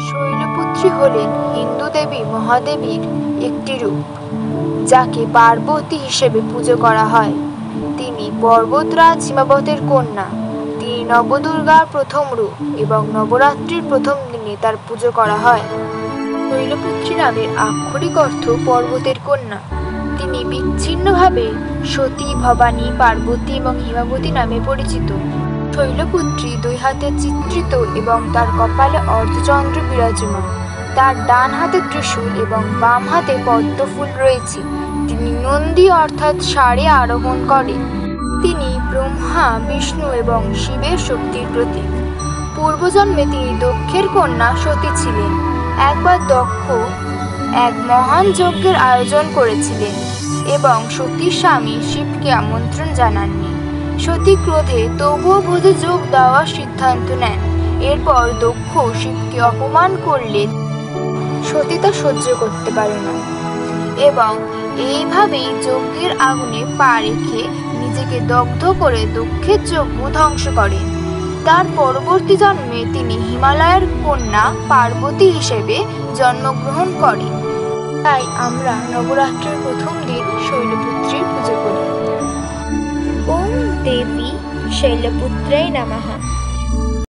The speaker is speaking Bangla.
শৈলপুত্রী হলেন হিন্দু দেবী মহাদেবীর একটি রূপ, যাকে পার্বতী হিসেবে পুজো করা হয়। তিনি পর্বতরাজ হিমবতের কন্যা। তিনি নবদুর্গার প্রথম রূপ এবং নবরাত্রির প্রথম দিনে তার পুজো করা হয়। শৈলপুত্রী নামের আক্ষরিক অর্থ পর্বতের কন্যা। তিনি বিচ্ছিন্নভাবে সতী, ভবানী, পার্বতী এবং হিমাবতী নামে পরিচিত। শৈলপুত্রী দুই হাতে চিত্রিত এবং তার কপালে অর্ধচন্দ্র বিরাজমান। তার ডান হাতে ত্রিশূল এবং বাম হাতে পদ্মফুল রয়েছে। তিনি নন্দী অর্থাৎ ষাঁড়ে আরোহণ করেন। তিনি ব্রহ্মা, বিষ্ণু এবং শিবের শক্তির প্রতীক। পূর্বজন্মে তিনি দক্ষের কন্যা সতী ছিলেন। একবার দক্ষ এক মহান যজ্ঞের আয়োজন করেছিলেন এবং সতীর স্বামী শিবকে আমন্ত্রণ জানাননি। সতী ক্রোধে তবুও ভোজে যোগ দেওয়ার সিদ্ধান্ত নেন। এরপর দক্ষ শিবকে অপমান করলে সতী তা সহ্য করতে পারে না এবং এইভাবেই যজ্ঞের আগুনে পা রেখে নিজেকে দগ্ধ করে দক্ষের যজ্ঞ ধ্বংস করেন। তার পরবর্তী জন্মে তিনি হিমালয়ের কন্যা পার্বতী হিসেবে জন্মগ্রহণ করেন। তাই আমরা নবরাত্রির প্রথম দিন শৈলপুত্রীর পুজো করি। ওম দেবী শৈলপুত্রায় নমঃ।